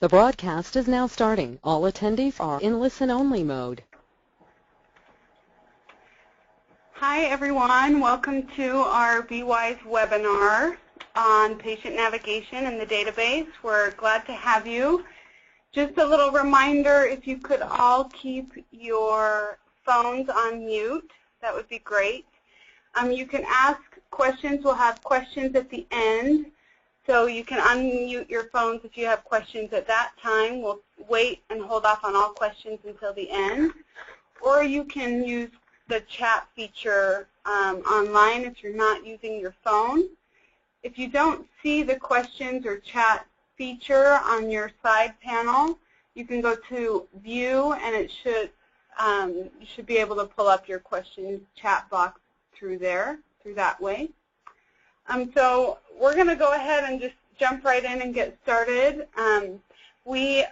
The broadcast is now starting. All attendees are in listen-only mode. Hi everyone, welcome to our BeWise webinar on patient navigation in the database. We're glad to have you. Just a little reminder, if you could all keep your phones on mute, that would be great. You can ask questions. We'll have questions at the end. So you can unmute your phones if you have questions at that time. We'll wait and hold off on all questions until the end. Or you can use the chat feature online if you're not using your phone. If you don't see the questions or chat feature on your side panel, you can go to View, and it should you should be able to pull up your questions chat box through that way. So we're going to go ahead and just jump right in and get started. We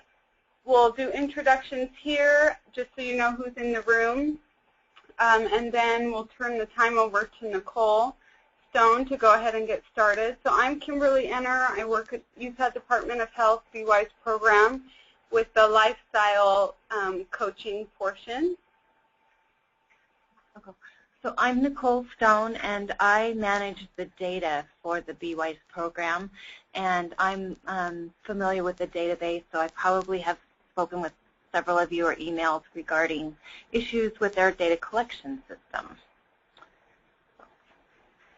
will do introductions here just so you know who's in the room. And then we'll turn the time over to Nicole Stone to go ahead and get started. So I'm Kimberly Enner. I work at Utah Department of Health BeWise program with the lifestyle coaching portion. Okay. So I'm Nicole Stone, and I manage the data for the BeWise program. And I'm familiar with the database, so I probably have spoken with several of you or emails regarding issues with our data collection system.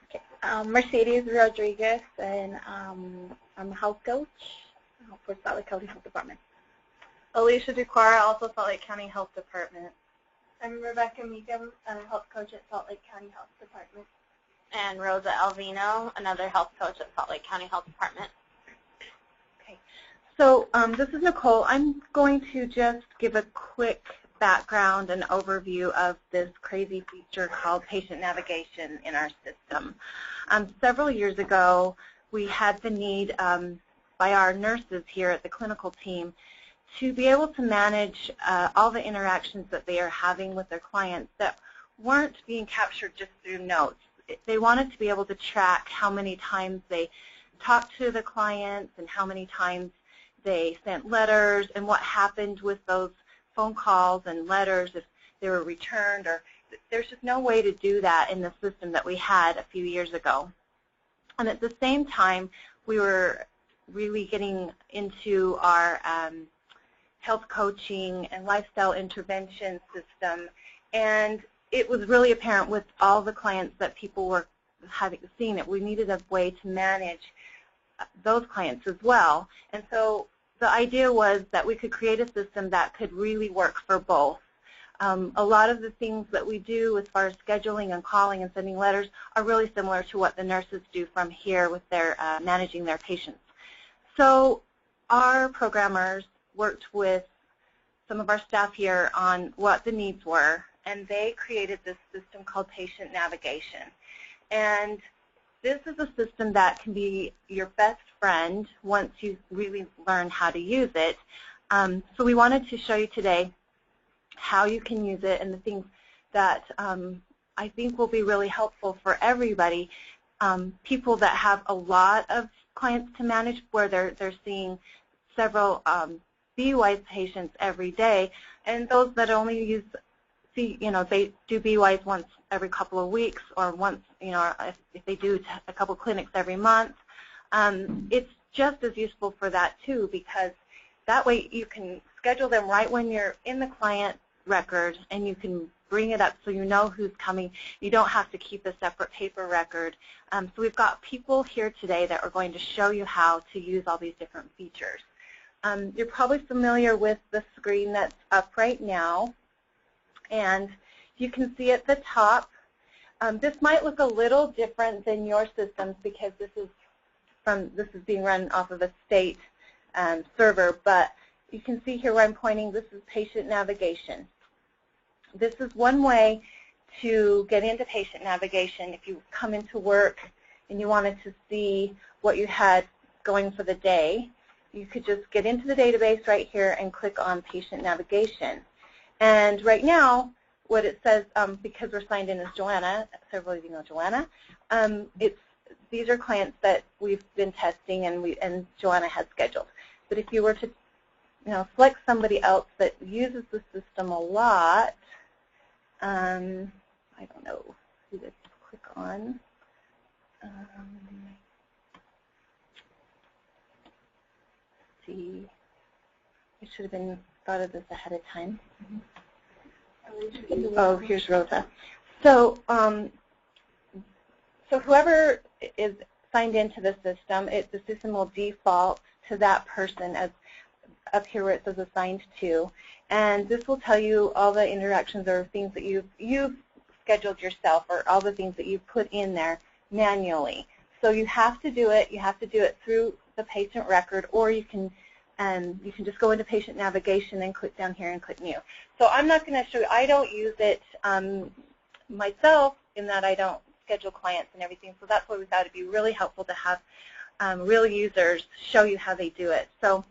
Okay. Mercedes Rodriguez, and I'm a health coach for Salt Lake County Health Department. Alicia Duquara, also Salt Lake County Health Department. I'm Rebecca Meekum, a health coach at Salt Lake County Health Department. And Rosa Alvino, another health coach at Salt Lake County Health Department. Okay, so this is Nicole. I'm going to just give a quick background and overview of this crazy feature called patient navigation in our system. Several years ago, we had the need by our nurses here at the clinical team to be able to manage all the interactions that they are having with their clients that weren't being captured just through notes. They wanted to be able to track how many times they talked to the clients and how many times they sent letters and what happened with those phone calls and letters, if they were returned. Or there's just no way to do that in the system that we had a few years ago. And at the same time, we were really getting into our health coaching and lifestyle intervention system, and it was really apparent with all the clients that people were seeing that we needed a way to manage those clients as well. And so the idea was that we could create a system that could really work for both. A lot of the things that we do as far as scheduling and calling and sending letters are really similar to what the nurses do from here with their managing their patients. So our programmers worked with some of our staff here on what the needs were, and they created this system called patient navigation. And this is a system that can be your best friend once you really learn how to use it. So we wanted to show you today how you can use it and the things that I think will be really helpful for everybody. People that have a lot of clients to manage where they're seeing several BeWise patients every day, and those that only they do BeWise once every couple of weeks, or once, if they do a couple clinics every month. It's just as useful for that too, because that way you can schedule them right when you're in the client record, and you can bring it up so you know who's coming. You don't have to keep a separate paper record. So we've got people here today that are going to show you how to use all these different features. You're probably familiar with the screen that's up right now, and you can see at the top, this might look a little different than your systems because this is being run off of a state server, but you can see here where I'm pointing, this is patient navigation. This is one way to get into patient navigation if you come into work and you wanted to see what you had going for the day. You could just get into the database right here and click on patient navigation. And right now, what it says, because we're signed in as Joanna, several of you know Joanna, these are clients that we've been testing and Joanna has scheduled. But if you were to select somebody else that uses the system a lot. I don't know who to click on. Let's see. I should have been thought of this ahead of time. Oh, here's Rosa. So, so whoever is signed into the system, the system will default to that person as up here where it says assigned to, and this will tell you all the interactions or things that you've scheduled yourself, or all the things that you've put in there manually. So you have to do it. You have to do it through the patient record, or you can just go into patient navigation and click down here and click new. So I'm not going to show you. I don't use it myself in that I don't schedule clients and everything. So that's why we thought it'd be really helpful to have real users show you how they do it. So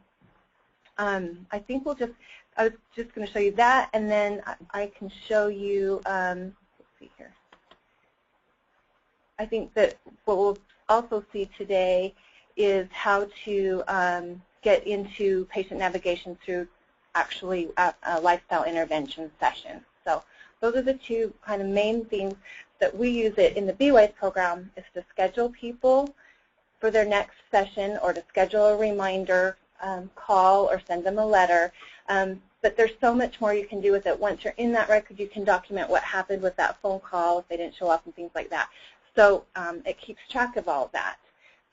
I think I was just going to show you that, and then I can show you, let's see here. I think that what we'll also see today is how to get into patient navigation through actually a lifestyle intervention session. So those are the two kind of main things that we use it in the BeWise program, is to schedule people for their next session, or to schedule a reminder call, or send them a letter. But there's so much more you can do with it. Once you're in that record, you can document what happened with that phone call, if they didn't show up, and things like that. So it keeps track of all that,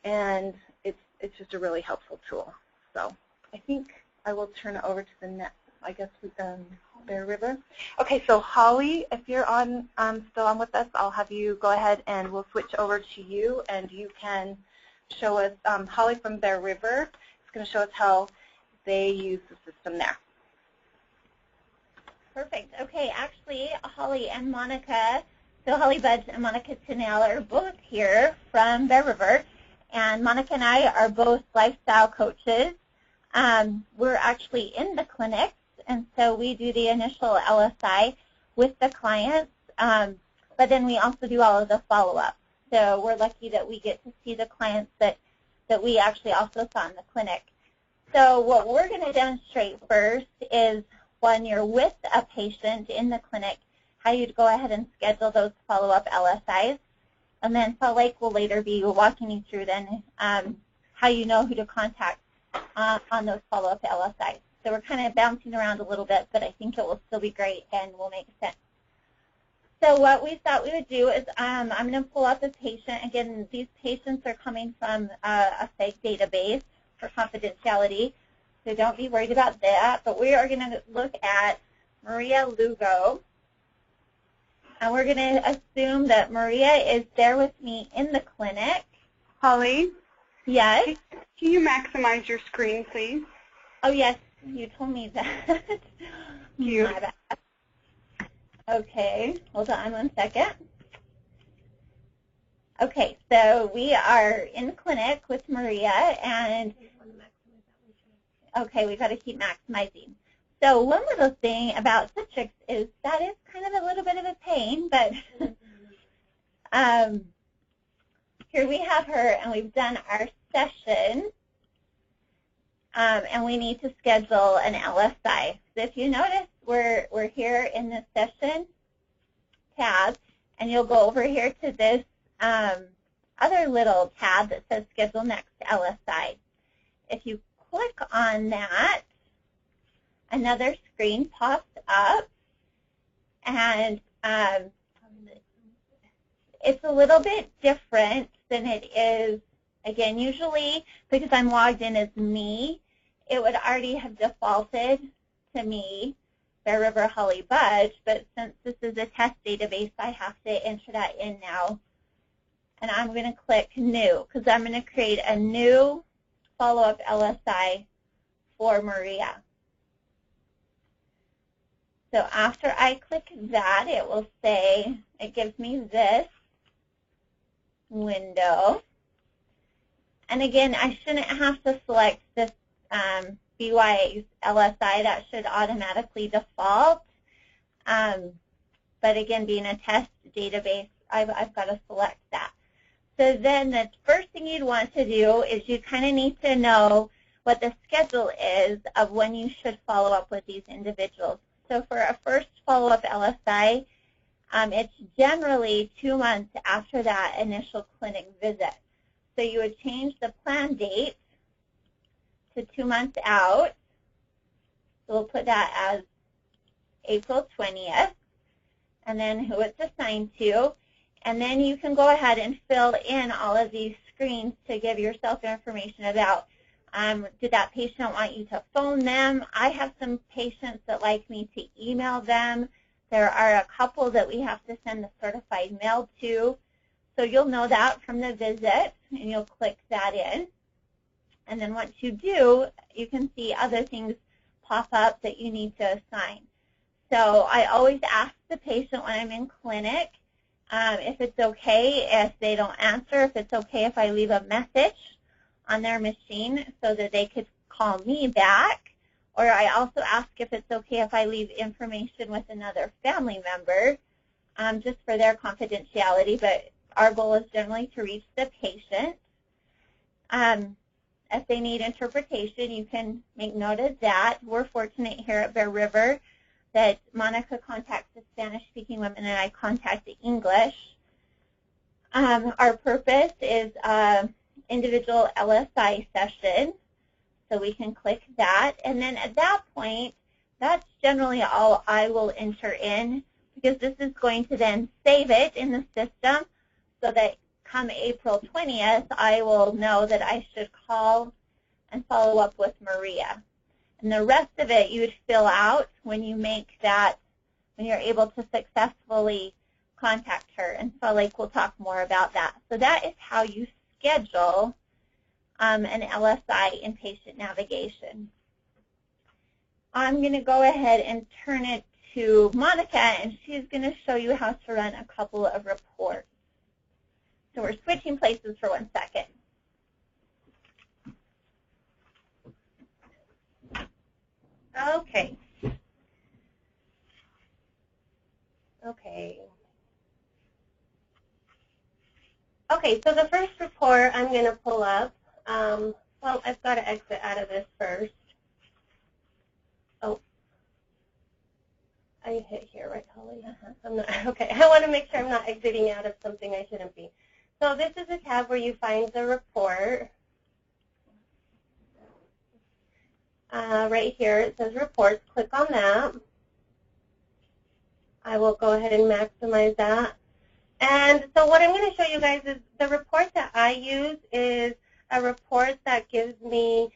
and it's just a really helpful tool. So I think I will turn it over to the next, I guess, Bear River. Okay, so Holly, if you're on still on with us, I'll have you go ahead and we'll switch over to you, and you can show us, Holly from Bear River is going to show us how they use the system there. Perfect. Okay, actually, Holly and Monica, so Holly Budge and Monica Tunnell are both here from Bear River, and Monica and I are both lifestyle coaches. We're actually in the clinics, and so we do the initial LSI with the clients, but then we also do all of the follow-up. So we're lucky that we get to see the clients that we actually also saw in the clinic. So what we're going to demonstrate first is when you're with a patient in the clinic, how you'd go ahead and schedule those follow-up LSIs. And then Salt Lake will later be walking you through then how you know who to contact on those follow-up LSIs. So we're kind of bouncing around a little bit, but I think it will still be great and will make sense. So what we thought we would do is I'm going to pull up a patient. Again, these patients are coming from a fake database for confidentiality, so don't be worried about that. But we are going to look at Maria Lugo, and we're going to assume that Maria is there with me in the clinic. Holly? Yes? Can you maximize your screen, please? Oh, yes. You told me that. You. My bad. Okay, hold on 1 second. Okay, so we are in the clinic with Maria, and okay, we've got to keep maximizing. So one little thing about Citrix is that is kind of a little bit of a pain, but here we have her, and we've done our session, and we need to schedule an LSI. So if you notice, we're here in this session tab, and you'll go over here to this other little tab that says Schedule Next LSI. If you click on that, another screen pops up, and it's a little bit different than it is, again, usually because I'm logged in as me, it would already have defaulted to me, Bear River Holly Budge, but since this is a test database, I have to enter that in now. And I'm going to click New, because I'm going to create a new follow-up LSI for Maria. So after I click that, it will say, it gives me this window. And again, I shouldn't have to select this BeWise LSI. That should automatically default. But again, being a test database, I've got to select that. So then the first thing you'd want to do is you kind of need to know what the schedule is of when you should follow up with these individuals. So for a first follow-up LSI, it's generally 2 months after that initial clinic visit. So you would change the plan date to 2 months out. So we'll put that as April 20th, and then who it's assigned to. And then you can go ahead and fill in all of these screens to give yourself information about, did that patient want you to phone them? I have some patients that like me to email them. There are a couple that we have to send the certified mail to. So you'll know that from the visit, and you'll click that in. And then once you do, you can see other things pop up that you need to assign. So I always ask the patient when I'm in clinic if it's okay if they don't answer, if it's okay if I leave a message on their machine so that they could call me back. Or I also ask if it's okay if I leave information with another family member just for their confidentiality, but our goal is generally to reach the patient. If they need interpretation, you can make note of that. We're fortunate here at Bear River that Monica contacts the Spanish-speaking women and I contact the English. Our purpose is individual LSI session, so we can click that. And then at that point, that's generally all I will enter in, because this is going to then save it in the system so that come April 20th, I will know that I should call and follow up with Maria. And the rest of it you would fill out when you make that, when you're able to successfully contact her. And so we'll talk more about that. So that is how you schedule an LSI in patient navigation. I'm going to go ahead and turn it to Monica, and she's going to show you how to run a couple of reports. So we're switching places for 1 second. Okay. Okay, so the first report I'm going to pull up, well, I've got to exit out of this first. Oh, I hit here, right, Holly? I'm not, okay, I want to make sure I'm not exiting out of something I shouldn't be. So this is a tab where you find the report. Right here it says reports. Click on that. I will go ahead and maximize that. And so what I'm going to show you guys is the report that I use is a report that gives me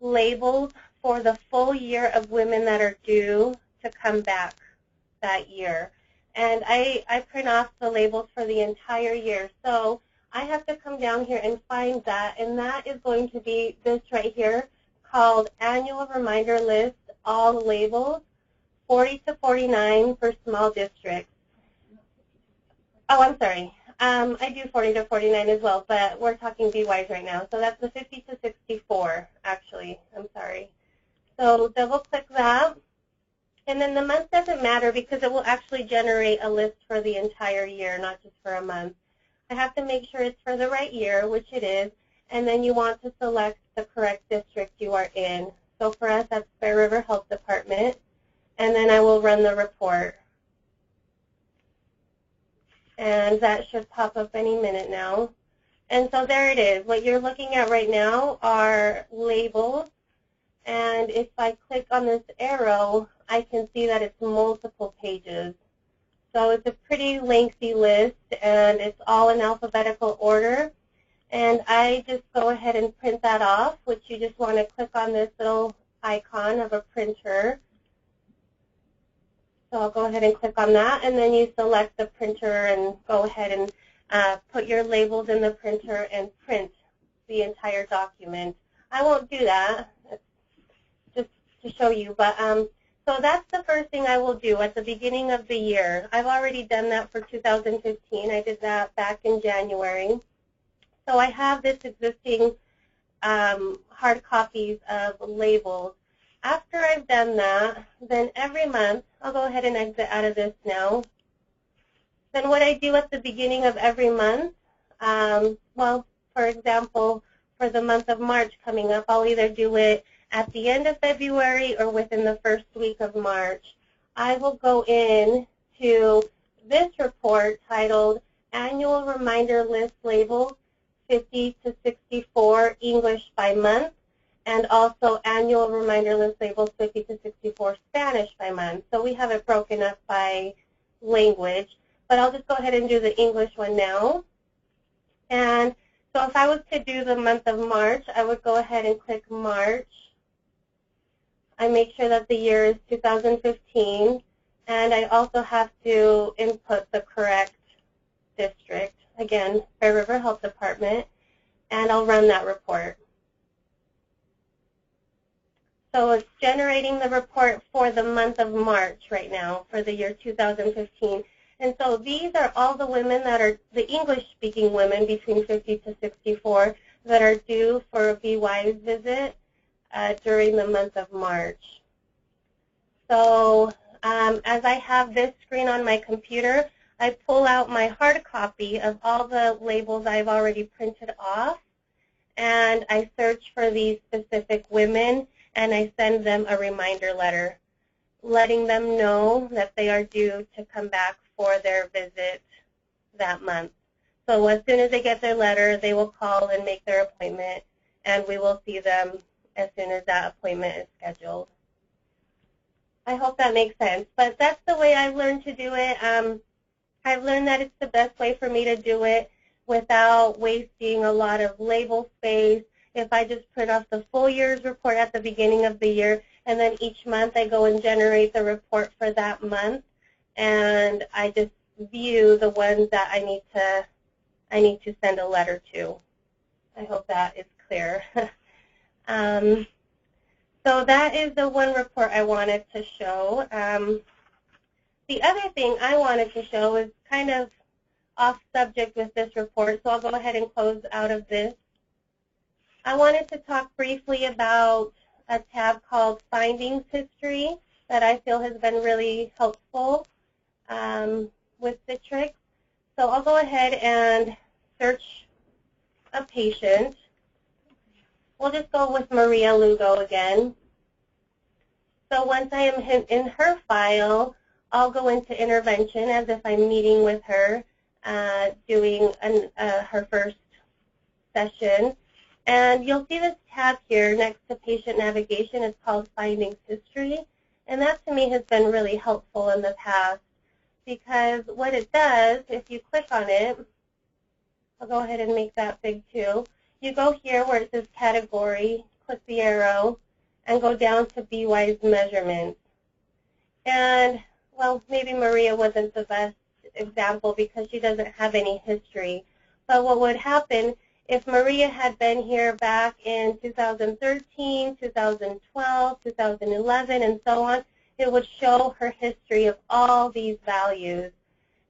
labels for the full year of women that are due to come back that year. And I print off the labels for the entire year. So I have to come down here and find that, and that is going to be this right here called Annual Reminder List, all labels, 40 to 49 for small districts. Oh, I'm sorry. I do 40 to 49 as well, but we're talking BeWise right now. So that's the 50 to 64, actually. I'm sorry. So double-click that. And then the month doesn't matter because it will actually generate a list for the entire year, not just for a month. I have to make sure it's for the right year, which it is, and then you want to select the correct district you are in. So for us, that's Bear River Health Department, and then I will run the report. And that should pop up any minute now. And so there it is. What you're looking at right now are labels, and if I click on this arrow, I can see that it's multiple pages. So it's a pretty lengthy list, and it's all in alphabetical order. And I just go ahead and print that off, which you just want to click on this little icon of a printer. So I'll go ahead and click on that, and then you select the printer and go ahead and put your labels in the printer and print the entire document. I won't do that, just to show you, but so that's the first thing I will do at the beginning of the year. I've already done that for 2015. I did that back in January. So I have this existing hard copies of labels. After I've done that, then every month, I'll go ahead and exit out of this now. Then what I do at the beginning of every month, well, for example, for the month of March coming up. I'll either do it at the end of February or within the first week of March. I will go in to this report titled Annual Reminder List Labels 50 to 64 English by month, and also Annual Reminder List Labels 50 to 64 Spanish by month. So we have it broken up by language, but I'll just go ahead and do the English one now. And so if I was to do the month of March, I would go ahead and click March. I make sure that the year is 2015, and I also have to input the correct district. Again, Bear River Health Department, and I'll run that report. So it's generating the report for the month of March right now for the year 2015. And so these are all the women that are, the English-speaking women between 50 to 64 that are due for a BeWise visit during the month of March. So as I have this screen on my computer, I pull out my hard copy of all the labels I've already printed off, and I search for these specific women, and I send them a reminder letter letting them know that they are due to come back for their visit that month. So as soon as they get their letter, they will call and make their appointment, and we will see them as soon as that appointment is scheduled. I hope that makes sense, but that's the way I've learned to do it. I've learned that it's the best way for me to do it without wasting a lot of label space. If I just print off the full year's report at the beginning of the year, and then each month I go and generate the report for that month, and I just view the ones that I need to send a letter to. I hope that is clear. So that is the one report I wanted to show. The other thing I wanted to show is kind of off subject with this report, so I'll go ahead and close out of this. I wanted to talk briefly about a tab called Findings History that I feel has been really helpful with Citrix. So I'll go ahead and search a patient. We'll just go with Maria Lugo again. So once I am in her file, I'll go into intervention as if I'm meeting with her, doing her first session. And you'll see this tab here next to patient navigation. It's called Findings History. And that to me has been really helpful in the past, because what it does, if you click on it, I'll go ahead and make that big too. You go here where it says category, click the arrow, and go down to BeWise measurements. And, well, maybe Maria wasn't the best example because she doesn't have any history. But what would happen if Maria had been here back in 2013, 2012, 2011, and so on, it would show her history of all these values.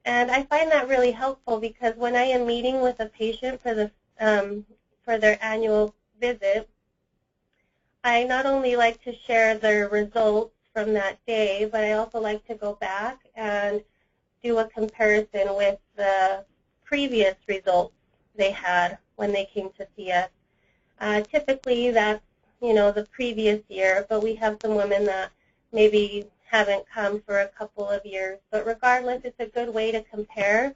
And I find that really helpful because when I am meeting with a patient for their annual visit, I not only like to share their results from that day, but I also like to go back and do a comparison with the previous results they had when they came to see us. Typically that's, the previous year, but we have some women that maybe haven't come for a couple of years. But regardless, it's a good way to compare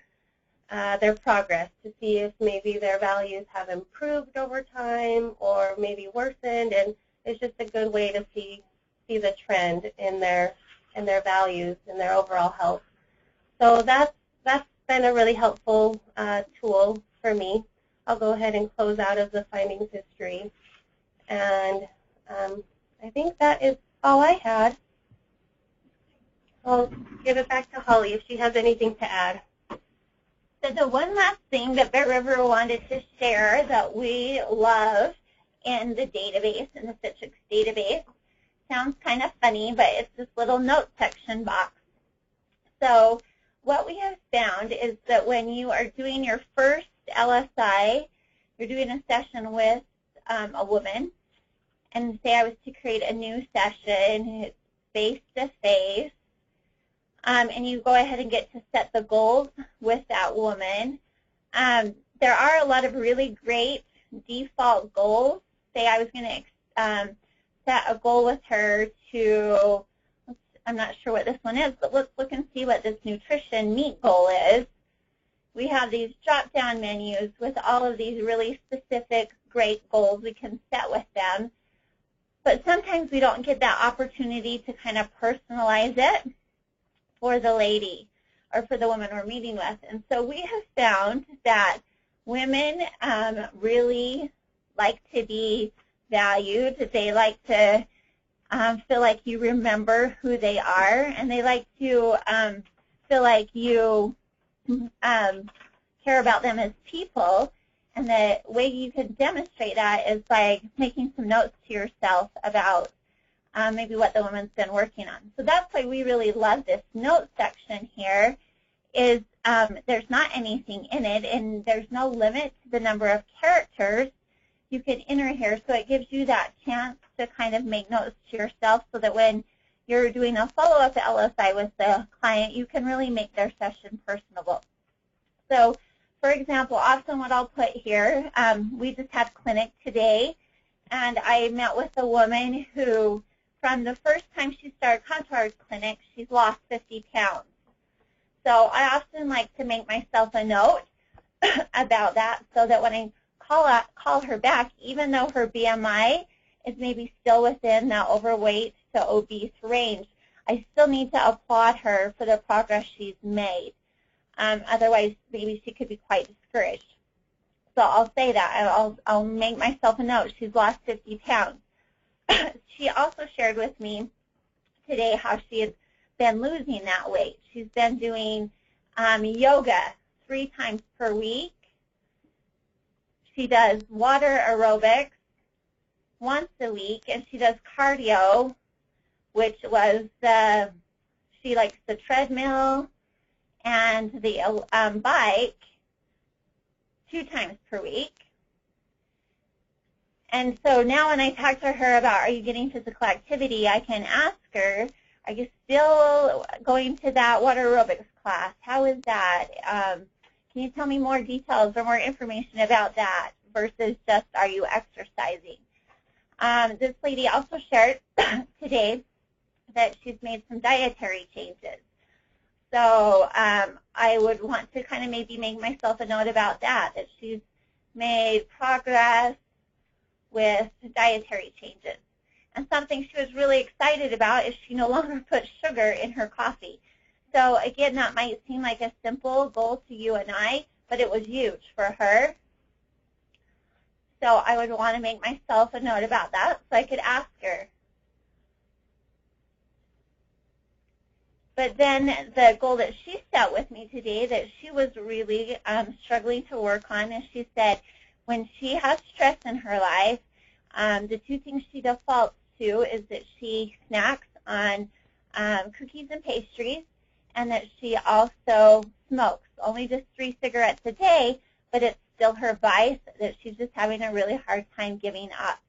their progress to see if maybe their values have improved over time or maybe worsened, and it's just a good way to see the trend in their values and their overall health. So that's been a really helpful tool for me. I'll go ahead and close out of the findings history, and I think that is all I had. I'll give it back to Holly if she has anything to add. So the one last thing that Bear River wanted to share that we love in the database, in the Citrix database, sounds kind of funny, but it's this little note section box. So what we have found is that when you are doing your first LSI, you're doing a session with a woman, and say I was to create a new session, it's face-to-face, and you go ahead and get to set the goals with that woman. There are a lot of really great default goals. Say I was going to set a goal with her to, I'm not sure what this one is, but let's look and see what this nutrition meat goal is. We have these drop-down menus with all of these really specific, great goals we can set with them. But sometimes we don't get that opportunity to kind of personalize it for the lady or for the woman we're meeting with. And so we have found that women really like to be valued. They like to feel like you remember who they are, and they like to feel like you care about them as people. And the way you can demonstrate that is by making some notes to yourself about maybe what the woman's been working on. So that's why we really love this note section here, is there's not anything in it, and there's no limit to the number of characters you can enter here. So it gives you that chance to kind of make notes to yourself so that when you're doing a follow-up LSI with the client, you can really make their session personable. So, for example, often what I'll put here, we just had clinic today, and I met with a woman who, from the first time she started coming to our clinic, she's lost 50 pounds. So I often like to make myself a note about that so that when I call her back, even though her BMI is maybe still within that overweight to obese range, I still need to applaud her for the progress she's made. Otherwise, maybe she could be quite discouraged. So I'll say that, and I'll make myself a note. She's lost 50 pounds. She also shared with me today how she has been losing that weight. She's been doing yoga 3 times per week. She does water aerobics once a week, and she does cardio, which was she likes the treadmill and the bike 2 times per week. And so now when I talk to her about, are you getting physical activity, I can ask her, are you still going to that water aerobics class? How is that? Can you tell me more details or more information about that versus just, are you exercising? This lady also shared today that she's made some dietary changes. So I would want to kind of maybe make myself a note about that she's made progress with dietary changes. And something she was really excited about is she no longer puts sugar in her coffee. So again, that might seem like a simple goal to you and I, but it was huge for her. So I would want to make myself a note about that so I could ask her. But then the goal that she set with me today that she was really struggling to work on is she said when she has stress in her life, the 2 things she defaults to is that she snacks on cookies and pastries, and that she also smokes. Only just 3 cigarettes a day, but it's still her vice that she's just having a really hard time giving up.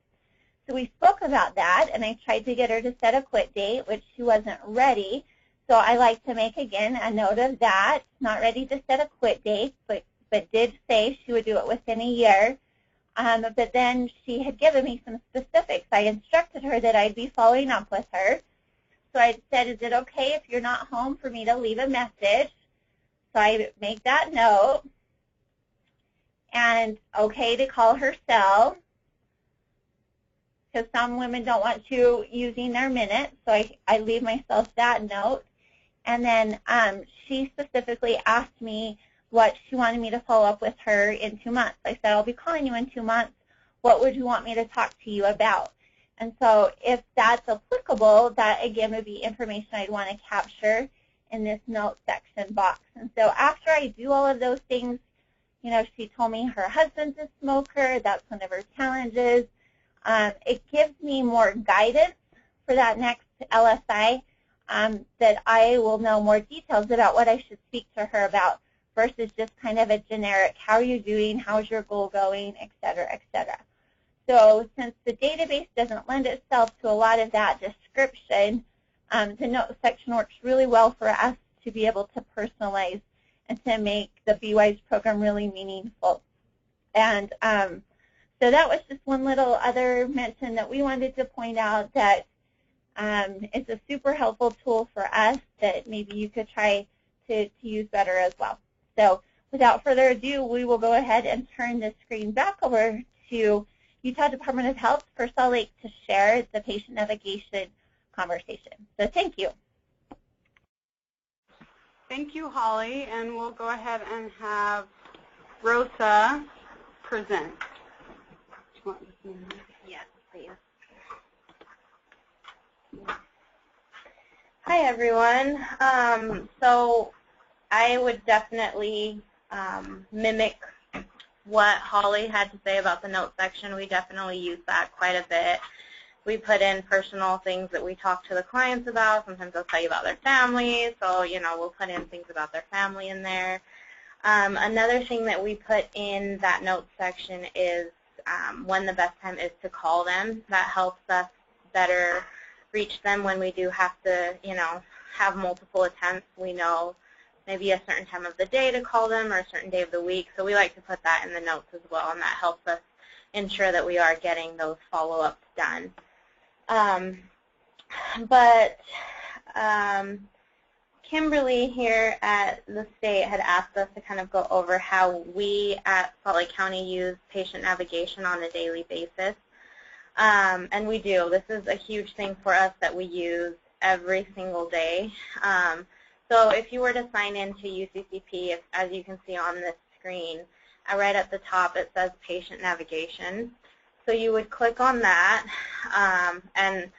So we spoke about that, and I tried to get her to set a quit date, which she wasn't ready. So I like to make, again, a note of that. Not ready to set a quit date, but did say she would do it within a year. But then she had given me some specifics. I instructed her that I'd be following up with her. So I said, is it okay if you're not home for me to leave a message? So I make that note. And okay to call her cell, because some women don't want you using their minutes. So I leave myself that note. And then she specifically asked me what she wanted me to follow up with her in 2 months. I said, I'll be calling you in 2 months. What would you want me to talk to you about? And so if that's applicable, that again would be information I'd want to capture in this note section box. And so after I do all of those things, you know, she told me her husband's a smoker. That's one of her challenges. It gives me more guidance for that next LSI, that I will know more details about what I should speak to her about versus just kind of a generic, how are you doing, how's your goal going, et cetera, et cetera. So since the database doesn't lend itself to a lot of that description, the note section works really well for us to be able to personalize and to make the BeWise program really meaningful. And so So that was just one little other mention that we wanted to point out, that it's a super helpful tool for us that maybe you could try to use better as well. So without further ado, we will go ahead and turn the screen back over to Utah Department of Health for Salt Lake to share the patient navigation conversation. So thank you. Thank you, Holly, and we'll go ahead and have Rosa present. Yes, please. Hi, everyone. So I would definitely mimic what Holly had to say about the note section. We definitely use that quite a bit. We put in personal things that we talk to the clients about. Sometimes they'll tell you about their family, so we'll put in things about their family in there. Another thing that we put in that note section is when the best time is to call them. That helps us better reach them when we do have to, have multiple attempts. We know maybe a certain time of the day to call them or a certain day of the week. So we like to put that in the notes as well, and that helps us ensure that we are getting those follow-ups done. Kimberly here at the state had asked us to kind of go over how we at Salt Lake County use patient navigation on a daily basis. And we do. This is a huge thing for us that we use every single day. So if you were to sign into UCCP, as you can see on this screen, right at the top it says patient navigation. So you would click on that, and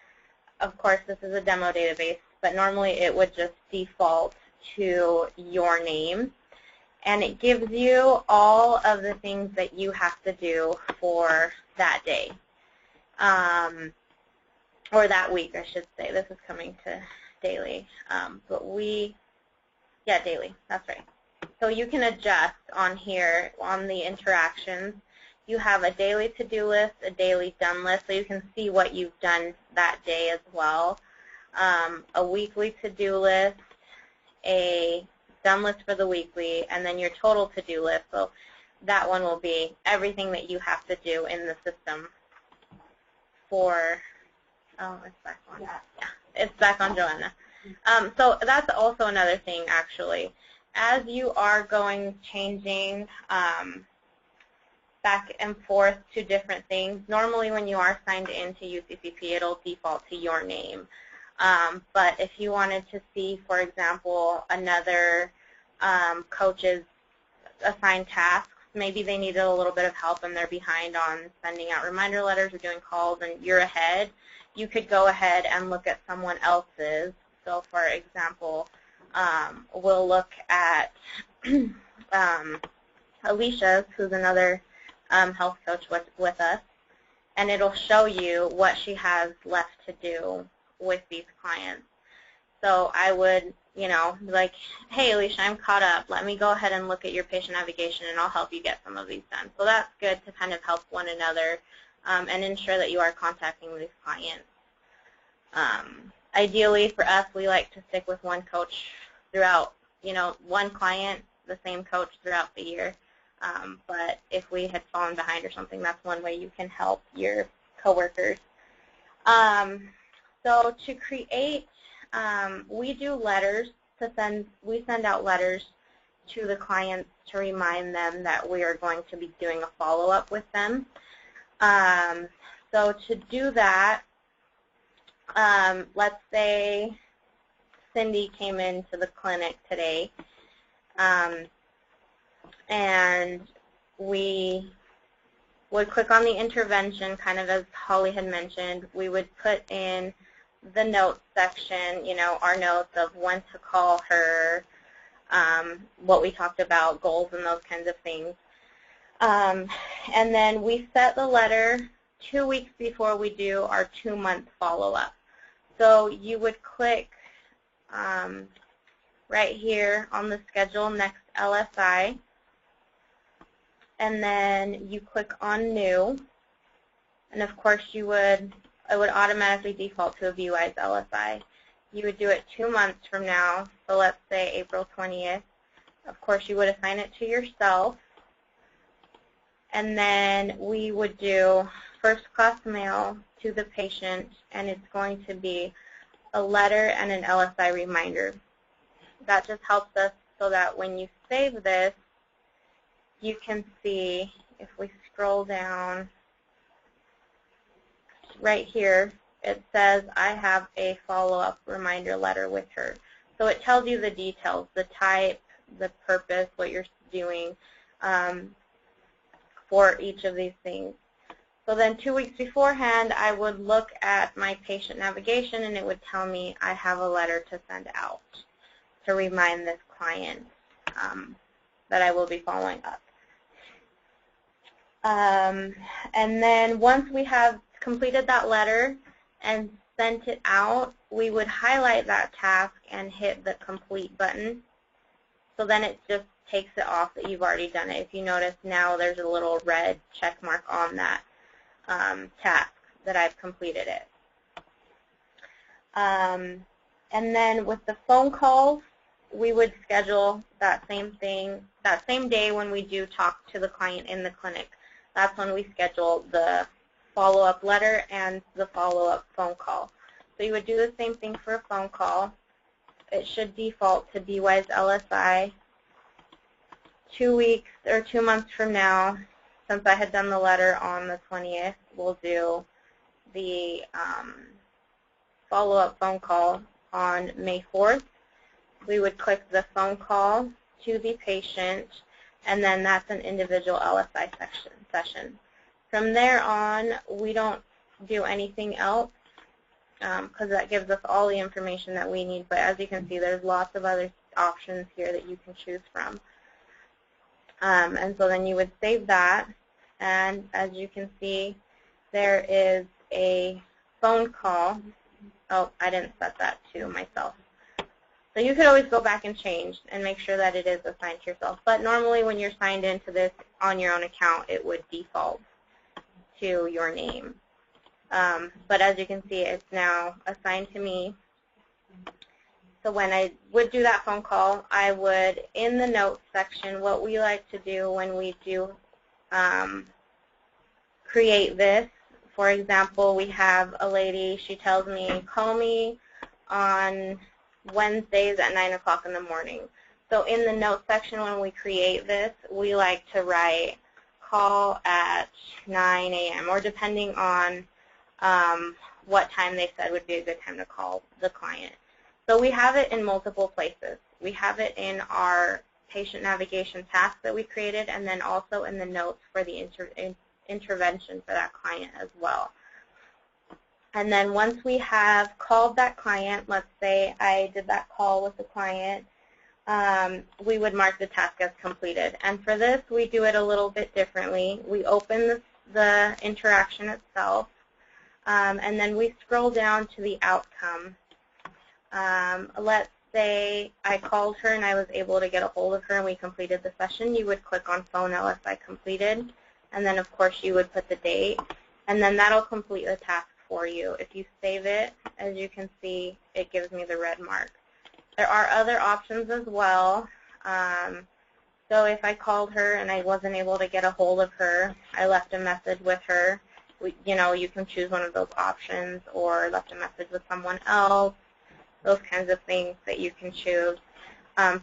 of course this is a demo database, but normally it would just default to your name, and it gives you all of the things that you have to do for that day, or that week, I should say. This is coming to daily, daily, that's right. So you can adjust on here on the interactions. You have a daily to-do list, a daily done list, so you can see what you've done that day as well. A weekly to-do list, a done list for the weekly, and then your total to-do list. So that one will be everything that you have to do in the system for, it's back on. Yeah, it's back on Joanna. So that's also another thing, actually. As you are changing back and forth to different things, normally when you are signed into UCCP, it'll default to your name. But if you wanted to see, for example, another coach's assigned tasks, maybe they needed a little bit of help and they're behind on sending out reminder letters or doing calls and you're ahead, you could go ahead and look at someone else's. So, for example, we'll look at Alicia's, who's another health coach with us, and it'll show you what she has left to do with these clients. So I would, be like, hey, Alicia, I'm caught up. Let me go ahead and look at your patient navigation, and I'll help you get some of these done. So that's good to kind of help one another and ensure that you are contacting these clients. Ideally, for us, we like to stick with one coach throughout, one client, the same coach throughout the year. But if we had fallen behind or something, that's one way you can help your coworkers. So to create, we do letters to send. We send out letters to the clients to remind them that we are going to be doing a follow-up with them. So to do that, let's say Cindy came into the clinic today, and we would click on the intervention, kind of as Holly had mentioned. We would put in the notes section, our notes of when to call her, what we talked about, goals and those kinds of things. And then we set the letter 2 weeks before we do our 2-month follow-up. So you would click right here on the schedule next LSI, and then you click on new, and of course it would automatically default to a BeWise LSI. You would do it 2 months from now, so let's say April 20th. Of course you would assign it to yourself, and then we would do first-class mail to the patient, and it's going to be a letter and an LSI reminder. That just helps us so that when you save this, you can see, if we scroll down, right here, it says I have a follow-up reminder letter with her. So it tells you the details, the type, the purpose, what you're doing for each of these things. So then 2 weeks beforehand, I would look at my patient navigation, and it would tell me I have a letter to send out to remind this client that I will be following up. And then once we have completed that letter and sent it out, we would highlight that task and hit the complete button. So then it just takes it off that you've already done it. If you notice now, there's a little red check mark on that task that I've completed it. And then with the phone calls, we would schedule that same thing, that same day when we do talk to the client in the clinic. That's when we schedule the follow-up letter and the follow-up phone call. So you would do the same thing for a phone call. It should default to BeWise LSI. 2 weeks or 2 months from now, since I had done the letter on the 20th, we'll do the follow-up phone call on May 4th. We would click the phone call to the patient, and then that's an individual LSI session. From there on, we don't do anything else because that gives us all the information that we need. But as you can see, there's lots of other options here that you can choose from. And so then you would save that, and as you can see, there is a phone call. Oh, I didn't set that to myself. So you could always go back and change and make sure that it is assigned to yourself. But normally when you're signed into this on your own account, it would default to your name. But as you can see, it's now assigned to me. So when I would do that phone call, I would, in the notes section, what we like to do when we do create this, for example, we have a lady, she tells me, call me on Wednesdays at 9 o'clock in the morning. So in the notes section when we create this, we like to write call at 9 a.m. or depending on what time they said would be a good time to call the client. So we have it in multiple places. We have it in our patient navigation task that we created, and then also in the notes for the intervention for that client as well. And then once we have called that client, let's say I did that call with the client, we would mark the task as completed. And for this, we do it a little bit differently. We open the interaction itself, and then we scroll down to the outcome. Let's say I called her and I was able to get a hold of her and we completed the session. You would click on phone LSI completed, and then of course you would put the date, and then that'll complete the task for you. If you save it, as you can see, it gives me the red mark. There are other options as well. So if I called her and I wasn't able to get a hold of her, I left a message with her. You can choose one of those options, or left a message with someone else, those kinds of things that you can choose.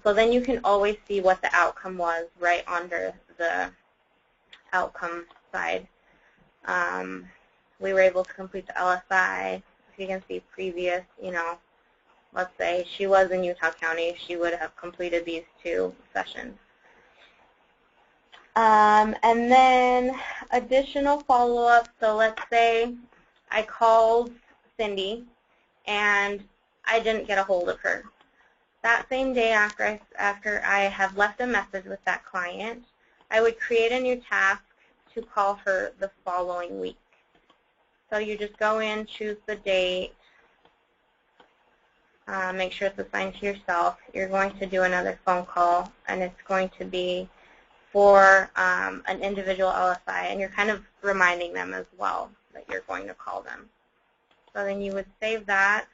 So then you can always see what the outcome was right under the outcome side. We were able to complete the LSI. If you can see previous, let's say she was in Utah County, she would have completed these 2 sessions. And then additional follow-up. So let's say I called Cindy and I didn't get a hold of her. That same day after I have left a message with that client, I would create a new task to call her the following week. So you just go in, choose the date, make sure it's assigned to yourself. You're going to do another phone call, and it's going to be for an individual LSI, and you're kind of reminding them as well that you're going to call them. So then you would save that.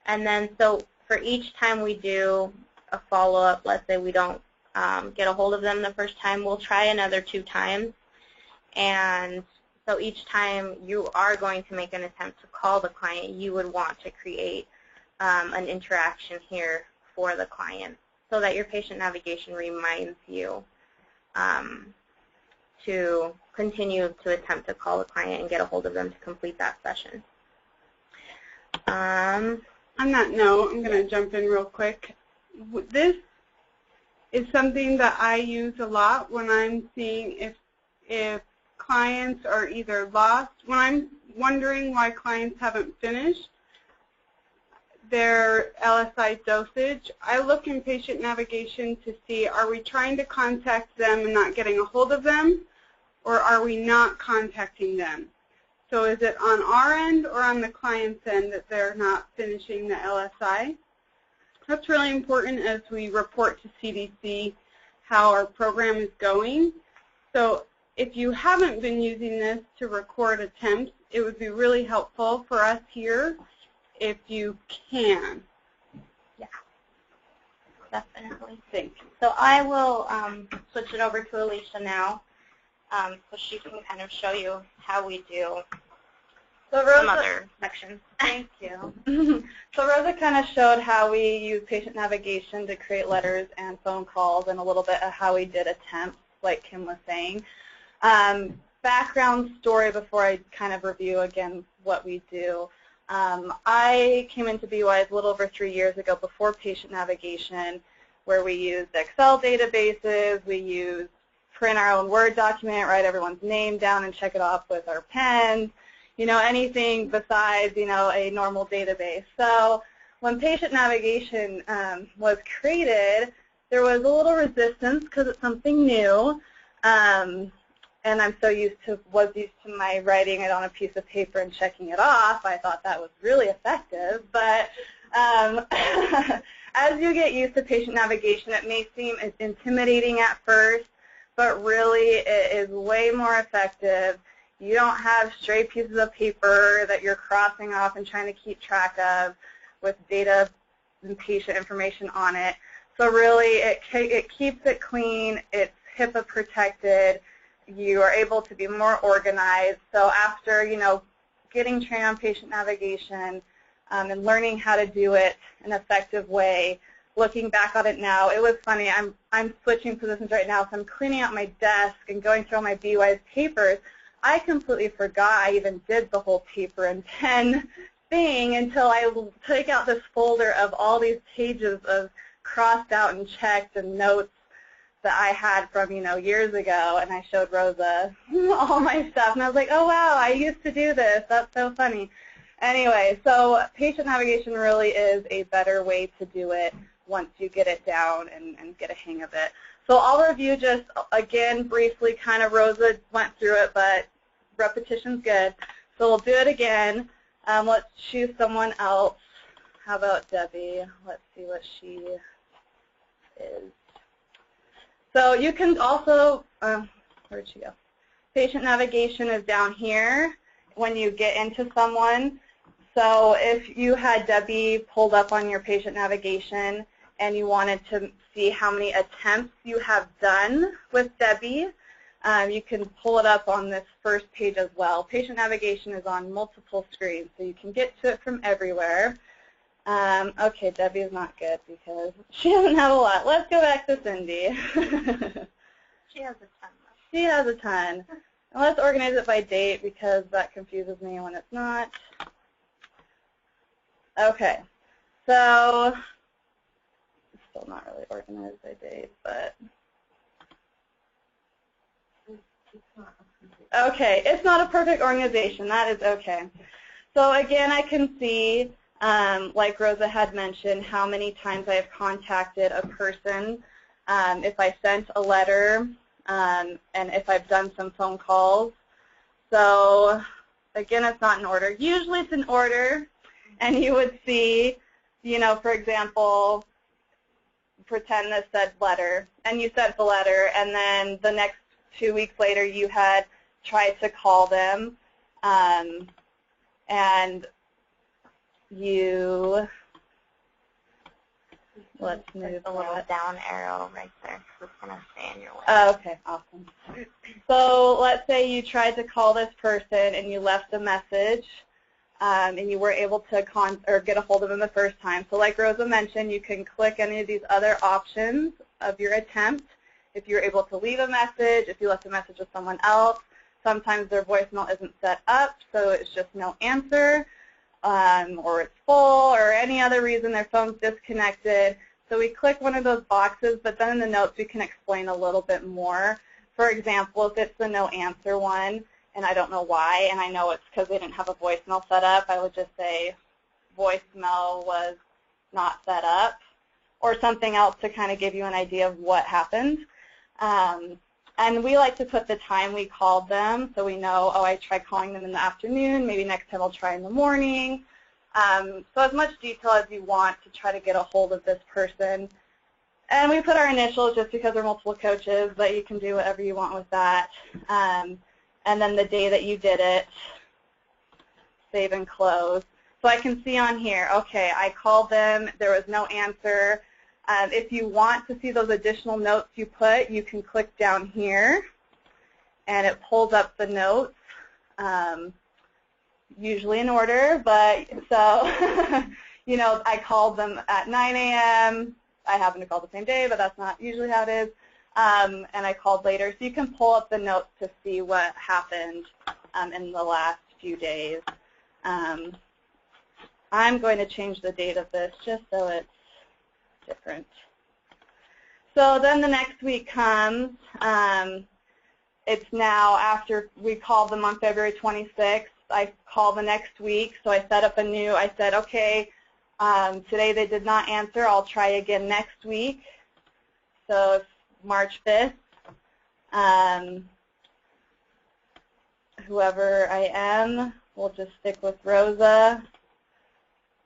And then so for each time we do a follow-up, let's say we don't get a hold of them the first time, we'll try another 2 times And so each time you are going to make an attempt to call the client, you would want to create an interaction here for the client so that your patient navigation reminds you to continue to attempt to call the client and get a hold of them to complete that session. On that note, I'm going to jump in real quick. This is something that I use a lot when I'm seeing if clients are either lost, when I'm wondering why clients haven't finished their LSI dosage. I look in patient navigation to see, are we trying to contact them and not getting a hold of them, or are we not contacting them? So is it on our end or on the client's end that they're not finishing the LSI? That's really important as we report to CDC how our program is going. So if you haven't been using this to record attempts, it would be really helpful for us here if you can. Yeah, definitely. Thank you. So I will switch it over to Alicia now so she can kind of show you how we do some other sections. Thank you. So Rosa kind of showed how we use patient navigation to create letters and phone calls, and a little bit of how we did attempts, like Kim was saying. Background story before I kind of review again what we do. I came into BeWise a little over 3 years ago before patient navigation, where we used Excel databases, we used print our own Word document, write everyone's name down and check it off with our pens, you know, anything besides, you know, a normal database. So when patient navigation was created, there was a little resistance because it's something new. And I'm was used to my writing it on a piece of paper and checking it off. I thought that was really effective. But as you get used to patient navigation, it may seem intimidating at first, but really it is way more effective. You don't have stray pieces of paper that you're crossing off and trying to keep track of with data and patient information on it. So really it keeps it clean, it's HIPAA protected, you are able to be more organized. So after, you know, getting trained on patient navigation and learning how to do it in an effective way, looking back on it now, it was funny. I'm switching positions right now, so I'm cleaning out my desk and going through all my BeWise papers. I completely forgot I even did the whole paper and pen thing until I took out this folder of all these pages of crossed out and checked and notes that I had from, you know, years ago, and I showed Rosa all my stuff, and I was like, oh, wow, I used to do this. That's so funny. Anyway, so patient navigation really is a better way to do it once you get it down and get a hang of it. So I'll review just, again, briefly, kind of Rosa went through it, but repetition's good. So we'll do it again. Let's choose someone else. How about Debbie? Let's see what she is. So you can also, where'd she go? Patient navigation is down here when you get into someone. So if you had Debbie pulled up on your patient navigation and you wanted to see how many attempts you have done with Debbie, you can pull it up on this first page as well. Patient navigation is on multiple screens, so you can get to it from everywhere. Okay, Debbie is not good because she doesn't have a lot. Let's go back to Cindy. She has a ton. She has a ton. And let's organize it by date because that confuses me when it's not. Okay, so it's still not really organized by date, but okay, it's not a perfect organization. That is okay. So again, I can see, like Rosa had mentioned, how many times I have contacted a person, if I sent a letter, and if I've done some phone calls. So again, it's not in order. Usually it's in order, and you would see, you know, for example, pretend this said letter, and you sent the letter, and then the next 2 weeks later you had tried to call them, and you, let's move the little down arrow right there. It's going to stay in your way. Oh, okay, awesome. So let's say you tried to call this person and you left a message and you were able to get a hold of them the first time. So like Rosa mentioned, you can click any of these other options of your attempt. If you're able to leave a message, if you left a message with someone else, sometimes their voicemail isn't set up, so it's just no answer, or it's full, or any other reason their phone's disconnected. So we click one of those boxes, but then in the notes we can explain a little bit more. For example, if it's the no answer one, and I don't know why, and I know it's because they didn't have a voicemail set up, I would just say voicemail was not set up, or something else to kind of give you an idea of what happened. And we like to put the time we called them, so we know, oh, I tried calling them in the afternoon, maybe next time I'll try in the morning. So as much detail as you want to try to get a hold of this person. And we put our initials just because we're multiple coaches, but you can do whatever you want with that. And then the day that you did it, save and close. So I can see on here, okay, I called them, there was no answer. If you want to see those additional notes you put, you can click down here, and it pulls up the notes, usually in order. But so, you know, I called them at 9 a.m. I happen to call the same day, but that's not usually how it is. And I called later, so you can pull up the notes to see what happened in the last few days. I'm going to change the date of this just so it's different. So then the next week comes. It's now after we called them on February 26th. I call the next week, so I set up I said, okay, today they did not answer. I'll try again next week. So it's March 5th. Whoever I am, we'll just stick with Rosa.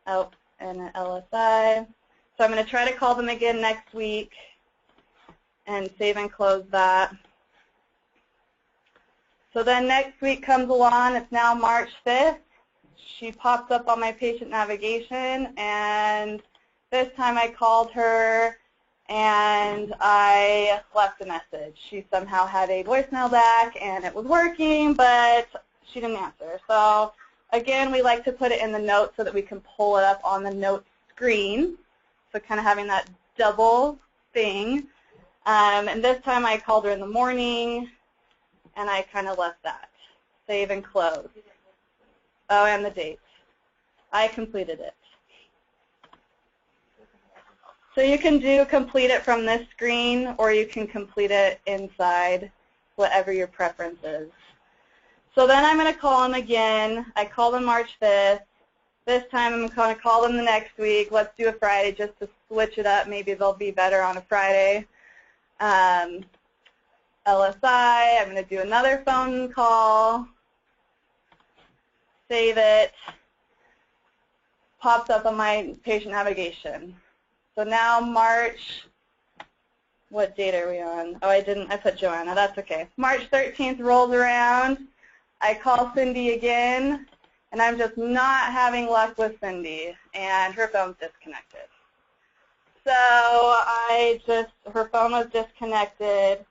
Oh, and an LSI. So I'm going to try to call them again next week and save and close that. So then next week comes along. It's now March 5th. She pops up on my patient navigation, and this time I called her and I left a message. She somehow had a voicemail back and it was working, but she didn't answer. So again, we like to put it in the notes so that we can pull it up on the notes screen. So kind of having that double thing. And this time I called her in the morning, and I kind of left that. Save and close. Oh, and the date. I completed it. So you can complete it from this screen, or you can complete it inside, whatever your preference is. So then I'm going to call them again. I called them March 5th. This time I'm going to call them the next week. Let's do a Friday just to switch it up. Maybe they'll be better on a Friday. LSI, I'm going to do another phone call. Save it. Pops up on my patient navigation. So now March, what date are we on? Oh, I put Joanna. That's okay. March 13th rolls around. I call Cindy again. And I'm just not having luck with Cindy, and her phone's disconnected. So her phone was disconnected.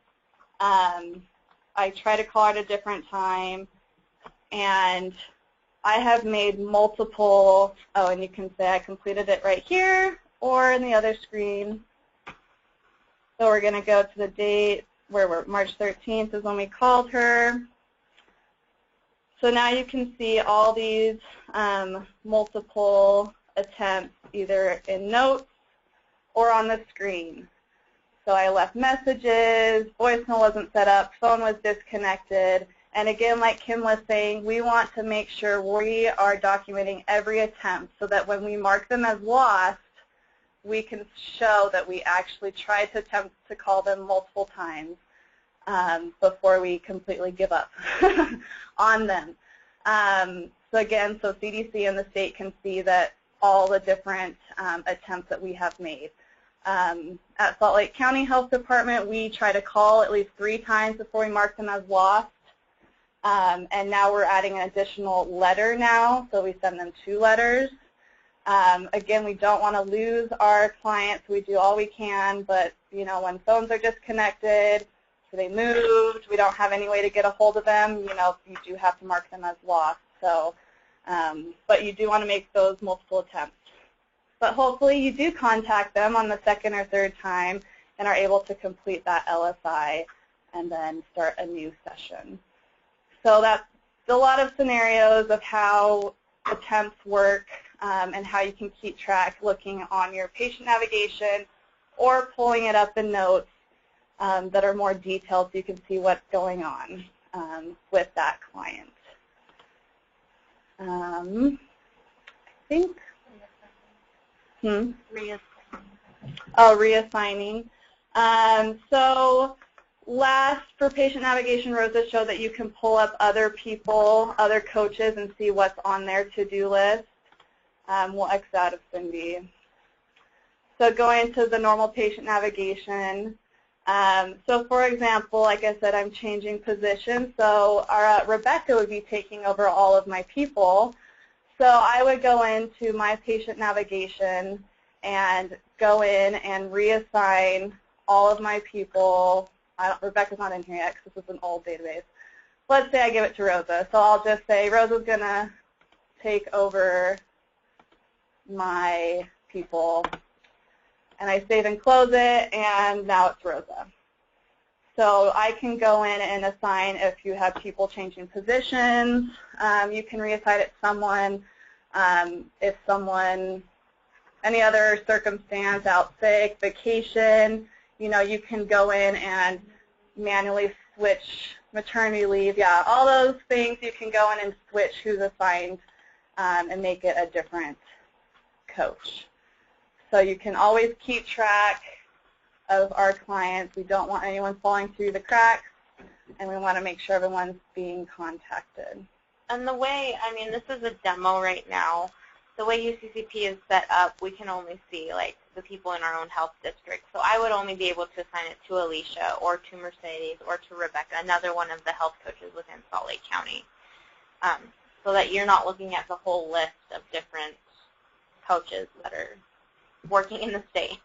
I tried to call her at a different time, and I have made multiple, and you can say I completed it right here or in the other screen. So we're going to go to the date where we're March 13th is when we called her. So now you can see all these multiple attempts either in notes or on the screen. So I left messages, voicemail wasn't set up, phone was disconnected, and again, like Kim was saying, we want to make sure we are documenting every attempt so that when we mark them as lost, we can show that we actually tried to attempt to call them multiple times. Before we completely give up on them. So again, so CDC and the state can see that all the different attempts that we have made. At Salt Lake County Health Department, we try to call at least 3 times before we mark them as lost. And now we're adding an additional letter now, so we send them 2 letters. Again, we don't want to lose our clients. We do all we can, but you know, when phones are disconnected, they moved, we don't have any way to get a hold of them, you know, you do have to mark them as lost. So, but you do want to make those multiple attempts. But hopefully you do contact them on the second or third time and are able to complete that LSI and then start a new session. So that's a lot of scenarios of how attempts work and how you can keep track looking on your patient navigation or pulling it up in notes that are more detailed so you can see what's going on with that client. I think, reassigning. So last, for patient navigation, Rosa showed that you can pull up other people, other coaches, and see what's on their to-do list. We'll X out of Cindy. So going to the normal patient navigation. So for example, like I said, I'm changing position. So our Rebecca would be taking over all of my people. So I would go into my patient navigation and go in and reassign all of my people. Rebecca's not in here yet because this is an old database. Let's say I give it to Rosa. So I'll just say Rosa's going to take over my people. And I save and close it, and now it's Rosa. So I can go in and assign if you have people changing positions. You can reassign it to someone. If someone, any other circumstance, out sick, vacation, you know, you can go in and manually switch maternity leave. Yeah, all those things you can go in and switch who's assigned and make it a different coach. So you can always keep track of our clients. We don't want anyone falling through the cracks, and we want to make sure everyone's being contacted. And the way, I mean, this is a demo right now. The way UCCP is set up, we can only see, like, the people in our own health district. So I would only be able to assign it to Alicia or to Mercedes or to Rebecca, another one of the health coaches within Salt Lake County, so that you're not looking at the whole list of different coaches that are working in the state.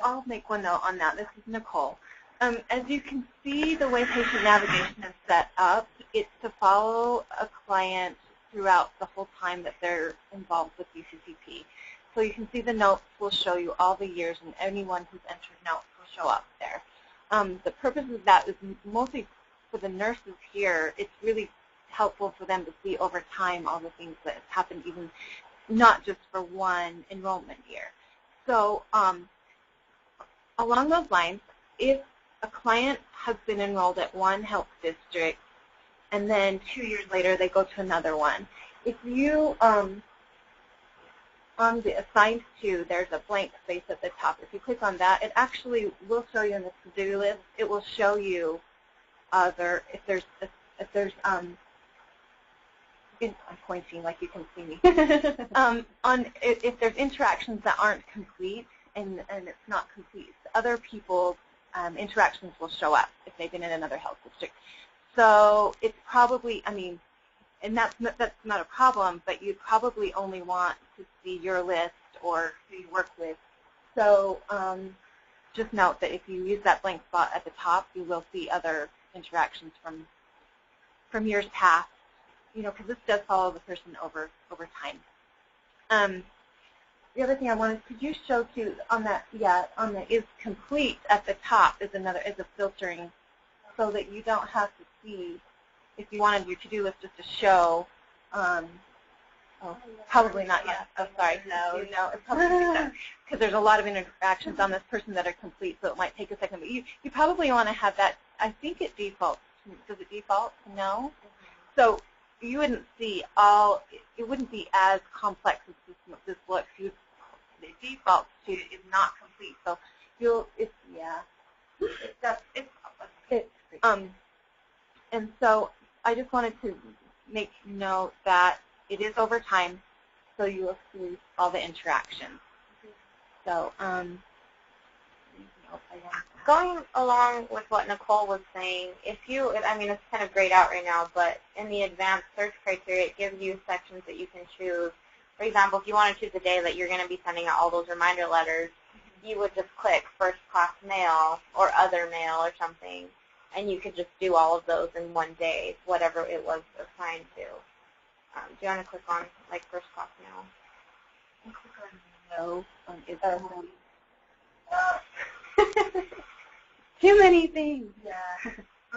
I'll make one note on that. This is Nicole. As you can see, the way patient navigation is set up, it's to follow a client throughout the whole time that they're involved with UCCP. So you can see the notes will show you all the years, and anyone who's entered notes will show up there. The purpose of that is mostly for the nurses here. It's really helpful for them to see over time all the things that have happened, even not just for one enrollment year. So along those lines, if a client has been enrolled at one health district and then 2 years later they go to another one, if you, on the assigned to, there's a blank space at the top. If you click on that, it actually will show you in the to-do list. It will show you other, if there's I'm pointing like you can see me. If there's interactions that aren't complete and it's not complete, other people's interactions will show up if they've been in another health district. So it's probably, I mean, and that's not a problem, but you probably only want to see your list or who you work with. So just note that if you use that blank spot at the top, you will see other interactions from years past. You know, because this does follow the person over time. The other thing I wanted, could you show too on that? Yeah, on the is complete at the top is a filtering, so that you don't have to see if you wanted your to-do list just to show. Oh, probably not yet. Oh, sorry. No, it's probably not, because there's a lot of interactions on this person that are complete, so it might take a second. But you probably want to have that. I think it defaults. Does it default? No. So you wouldn't see all, it wouldn't be as complex as this looks. The default to is not complete. So and so I just wanted to make note that it is over time, so you will see all the interactions. So going along with what Nicole was saying, if you, I mean, it's kind of grayed out right now, but in the advanced search criteria, it gives you sections that you can choose. For example, if you want to choose the day that you're going to be sending out all those reminder letters, you would just click first class mail or other mail or something, and you could just do all of those in one day, whatever it was assigned to. Do you want to click on like first class now? No. Too many things. Yeah.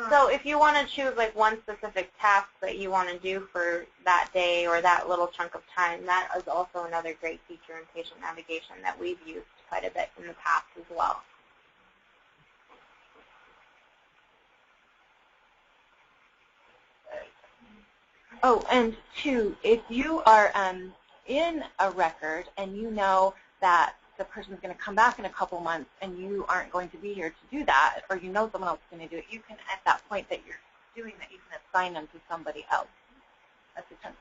So if you want to choose like one specific task that you want to do for that day or that little chunk of time, that is also another great feature in patient navigation that we've used quite a bit in the past as well. Oh, and two, if you are in a record and you know that the person's going to come back in a couple months and you aren't going to be here to do that, or you know someone else is going to do it, you can, at that point that you're doing that, you can assign them to somebody else.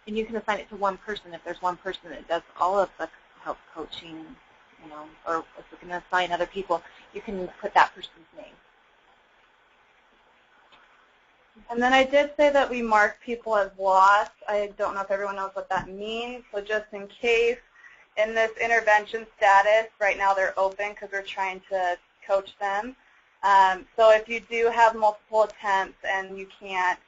And you can assign it to one person if there's one person that does all of the health coaching, you know, or if you're going to assign other people, you can put that person's name. And then I did say that we mark people as lost. I don't know if everyone knows what that means, so just in case, in this intervention status, right now they're open because we're trying to coach them. So if you do have multiple attempts and you can't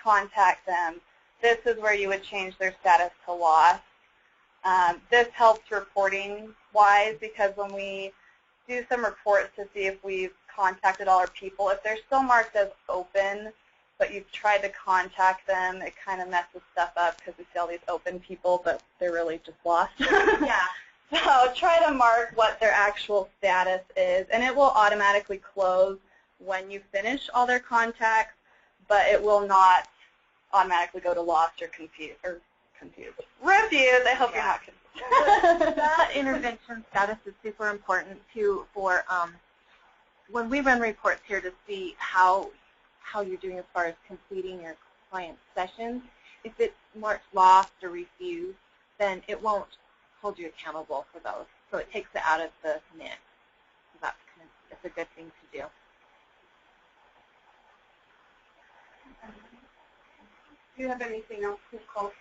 contact them, this is where you would change their status to lost. This helps reporting-wise because when we do some reports to see if we've contacted all our people, if they're still marked as open, but you've tried to contact them, it kind of messes stuff up because we see all these open people, but they're really just lost. Yeah. So try to mark what their actual status is, and it will automatically close when you finish all their contacts, but it will not automatically go to lost or confused. Refused. I hope you're not confused. That intervention status is super important too for when we run reports here to see how you're doing as far as completing your client's sessions. If it's marked lost or refused, then it won't hold you accountable for those. So it takes it out of the mix. So that's a good thing to do. Do you have anything else, Nicole?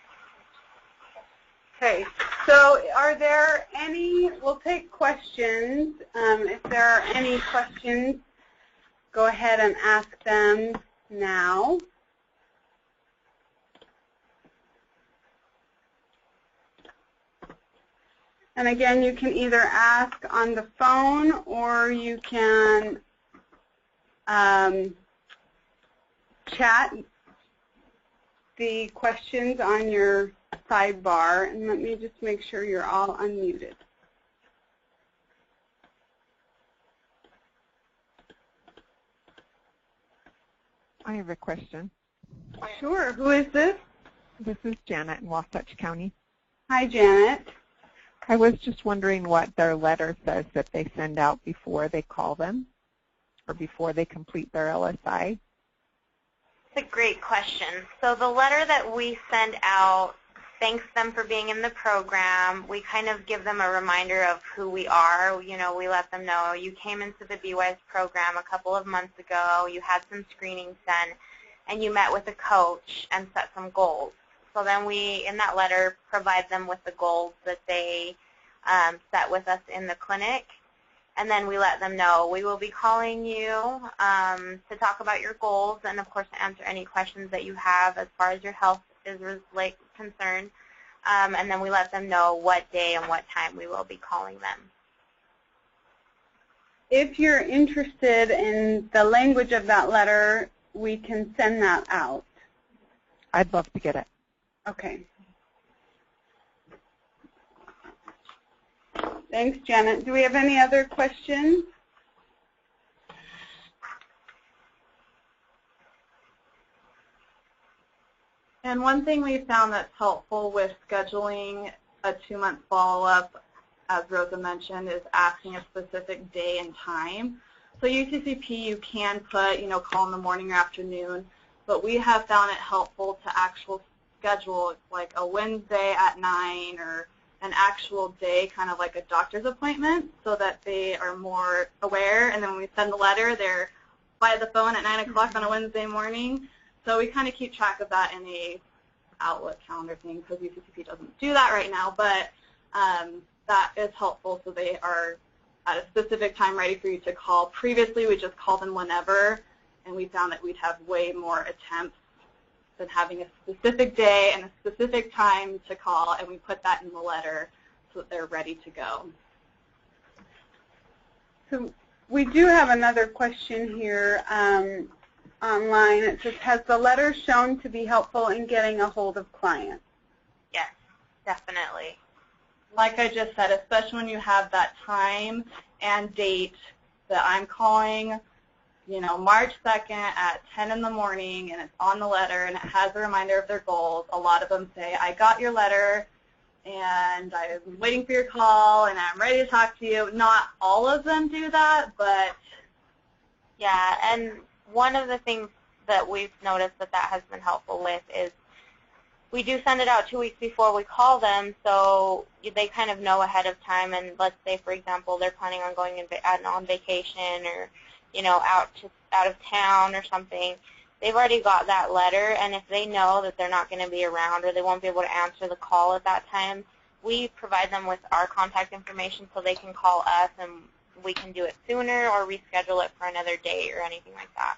Okay, so are there any, we'll take questions. If there are any questions, go ahead and ask them now. And again, you can either ask on the phone or you can chat the questions on your sidebar. And let me just make sure you're all unmuted. I have a question. Sure. Who is this? This is Janet in Wasatch County. Hi, Janet. I was just wondering what their letter says that they send out before they call them or before they complete their LSI. It's a great question. So the letter that we send out thanks them for being in the program. We kind of give them a reminder of who we are. You know, we let them know you came into the BeWise program a couple of months ago, you had some screenings done, and you met with a coach and set some goals. So then we, in that letter, provide them with the goals that they set with us in the clinic. And then we let them know we will be calling you to talk about your goals and, of course, to answer any questions that you have as far as your health is concerned. And then we let them know what day and what time we will be calling them. If you're interested in the language of that letter, we can send that out. I'd love to get it. Okay. Thanks, Janet. Do we have any other questions? And one thing we found that's helpful with scheduling a 2-month follow-up, as Rosa mentioned, is asking a specific day and time. So UTCP, you can put, you know, call in the morning or afternoon, but we have found it helpful to actual schedule like a Wednesday at 9 or an actual day, kind of like a doctor's appointment, so that they are more aware. And then when we send the letter, they're by the phone at 9 o'clock on a Wednesday morning. So we kind of keep track of that in a Outlook calendar thing because UTCP doesn't do that right now, but that is helpful so they are at a specific time ready for you to call. Previously, we just called them whenever, and we found that we'd have way more attempts than having a specific day and a specific time to call, and we put that in the letter so that they're ready to go. So we do have another question here online. It says, has the letter shown to be helpful in getting a hold of clients? Yes, definitely. Like I just said, especially when you have that time and date that I'm calling, you know, March 2nd at 10 in the morning, and it's on the letter, and it has a reminder of their goals. A lot of them say, I got your letter, and I'm waiting for your call, and I'm ready to talk to you. Not all of them do that, but... Yeah, and one of the things that we've noticed that has been helpful with is we do send it out 2 weeks before we call them, so they kind of know ahead of time. And let's say, for example, they're planning on going on vacation or, you know, out of town or something. They've already got that letter, and if they know that they're not going to be around or they won't be able to answer the call at that time, we provide them with our contact information so they can call us, and we can do it sooner or reschedule it for another date or anything like that.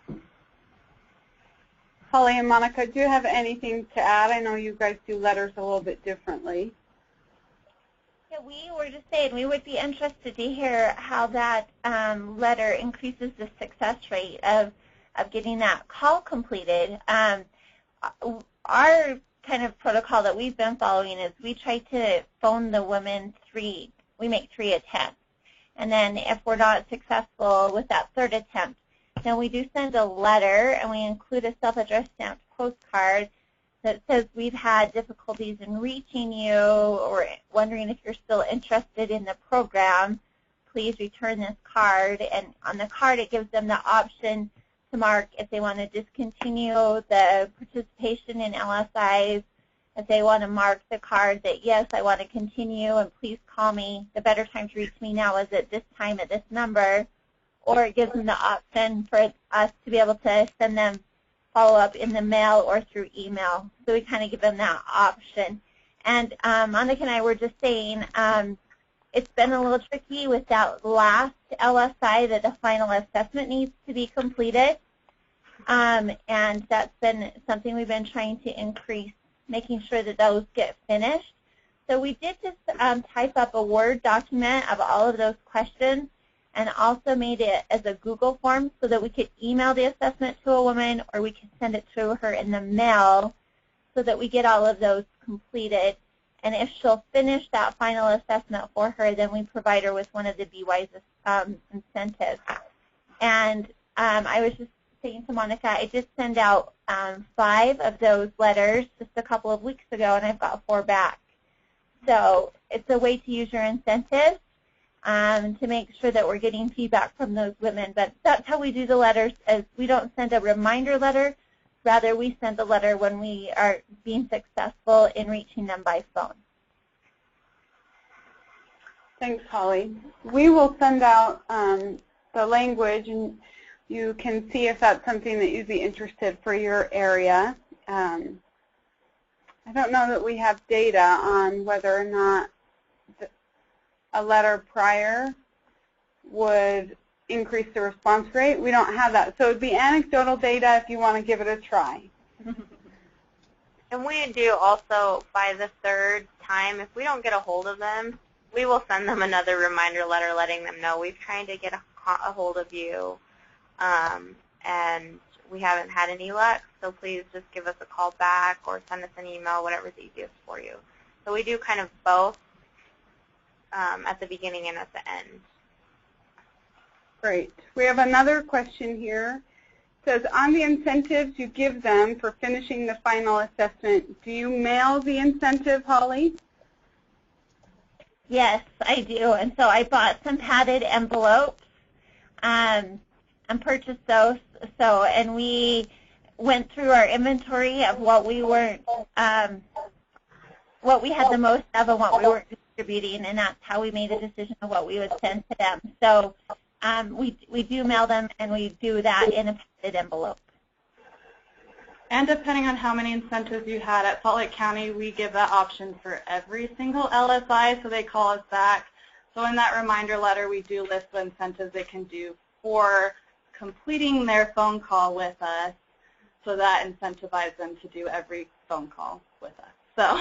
Holly and Monica, do you have anything to add? I know you guys do letters a little bit differently. Yeah, we were just saying we would be interested to hear how that letter increases the success rate of getting that call completed. Our kind of protocol that we've been following is we try to phone the women we make 3 attempts. And then if we're not successful with that 3rd attempt, then we do send a letter, and we include a self-addressed stamped postcard that says we've had difficulties in reaching you or wondering if you're still interested in the program. Please return this card. And on the card, it gives them the option to mark if they want to discontinue the participation in LSIs, if they want to mark the card that, yes, I want to continue, and please call me. The better time to reach me now is at this time at this number. Or it gives them the option for us to be able to send them follow-up in the mail or through email. So we kind of give them that option. And Monica and I were just saying it's been a little tricky with that last LSI that the final assessment needs to be completed. And that's been something we've been trying to increase, making sure that those get finished. So we did just type up a Word document of all of those questions, and also made it as a Google form so that we could email the assessment to a woman, or we could send it to her in the mail so that we get all of those completed. And if she'll finish that final assessment for her, then we provide her with one of the BeWise incentives. And I was just saying to Monica, I did send out 5 of those letters just a couple of weeks ago, and I've got 4 back. So it's a way to use your incentives to make sure that we're getting feedback from those women. But that's how we do the letters, as we don't send a reminder letter. Rather, we send a letter when we are being successful in reaching them by phone. Thanks, Holly. We will send out the language, and you can see if that's something that you'd be interested for your area. I don't know that we have data on whether or not a letter prior would increase the response rate. We don't have that. So it would be anecdotal data if you want to give it a try. And we do also, by the 3rd time, if we don't get a hold of them, we will send them another reminder letter letting them know we've tried to get a hold of you, and we haven't had any luck, so please just give us a call back or send us an email, whatever's easiest for you. So we do kind of both at the beginning and at the end. Great. We have another question here. It says, on the incentives you give them for finishing the final assessment, do you mail the incentive, Holly? Yes, I do. And so I bought some padded envelopes and purchased those. And we went through our inventory of what we weren't, what we had the most of and what we weren't distributing, and that's how we made a decision of what we would send to them. So we do mail them, and we do that in a padded envelope. And depending on how many incentives you had at Salt Lake County, we give that option for every single LSI, so they call us back. So in that reminder letter, we do list the incentives they can do for completing their phone call with us, so that incentivizes them to do every phone call with us. So,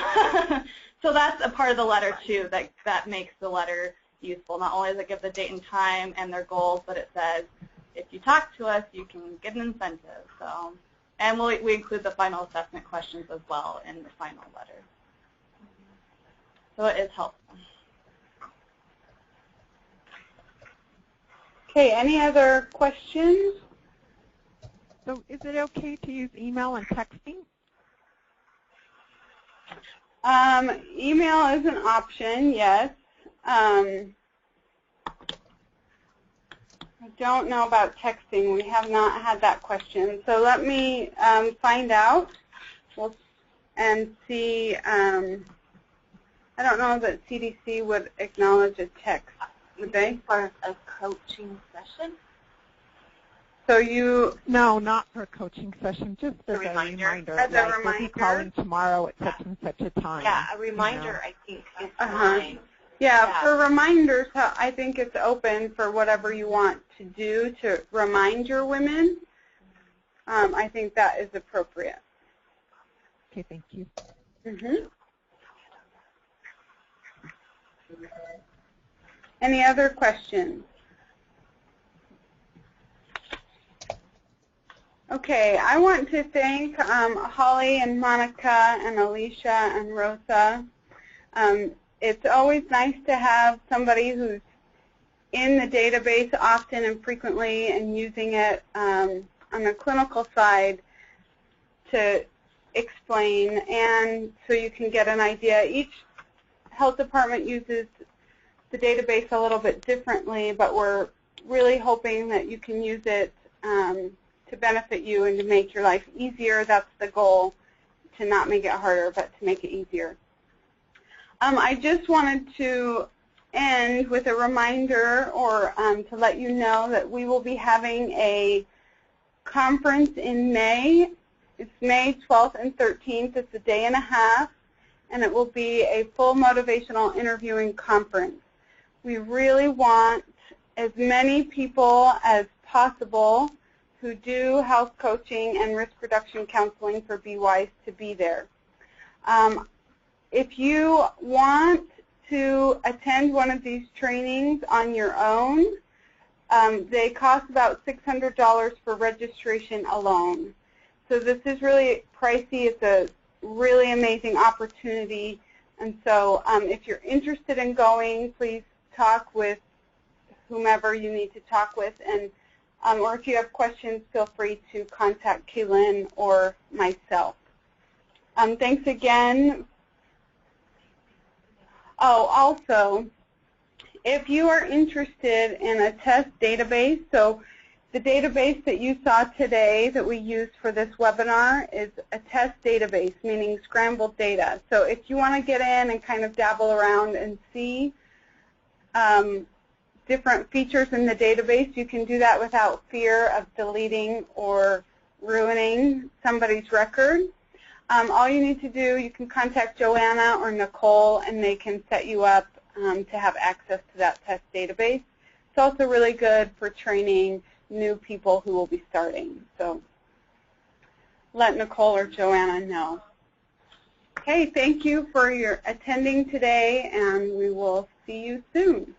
so that's a part of the letter too, that makes the letter useful. Not only does it give the date and time and their goals, but it says, if you talk to us, you can get an incentive. So, and we include the final assessment questions as well in the final letter. So it is helpful. Okay, any other questions? So is it okay to use email and texting? Email is an option, yes. I don't know about texting. We have not had that question. So let me find out and see. I don't know that CDC would acknowledge a text, would they? For a coaching session? So you... No, not for a coaching session, just as a reminder. As a reminder? We'll be calling tomorrow at such and such a time. Yeah, a reminder, I think, is fine. Yeah, for reminders, I think it's open for whatever you want to do to remind your women. I think that is appropriate. Okay, thank you. Any other questions? Okay, I want to thank Holly and Monica and Alicia and Rosa. It's always nice to have somebody who's in the database often and frequently and using it on the clinical side to explain, and so you can get an idea. Each health department uses the database a little bit differently, but we're really hoping that you can use it to benefit you and to make your life easier. That's the goal, to not make it harder, but to make it easier. I just wanted to end with a reminder, or to let you know that we will be having a conference in May. It's May 12th and 13th. It's a day and a half, and it will be a full motivational interviewing conference. We really want as many people as possible who do health coaching and risk reduction counseling for BeWise to be there. If you want to attend one of these trainings on your own, they cost about $600 for registration alone. So this is really pricey. It's a really amazing opportunity. And so if you're interested in going, please talk with whomever you need to talk with. And or if you have questions, feel free to contact Kaylin or myself. Thanks again. Oh, also, if you are interested in a test database, so the database that you saw today that we used for this webinar is a test database, meaning scrambled data. So if you want to get in and kind of dabble around and see different features in the database, you can do that without fear of deleting or ruining somebody's record. All you need to do, you can contact Joanna or Nicole, and they can set you up to have access to that test database. It's also really good for training new people who will be starting. So let Nicole or Joanna know. Okay, thank you for your attending today, and we will see you soon.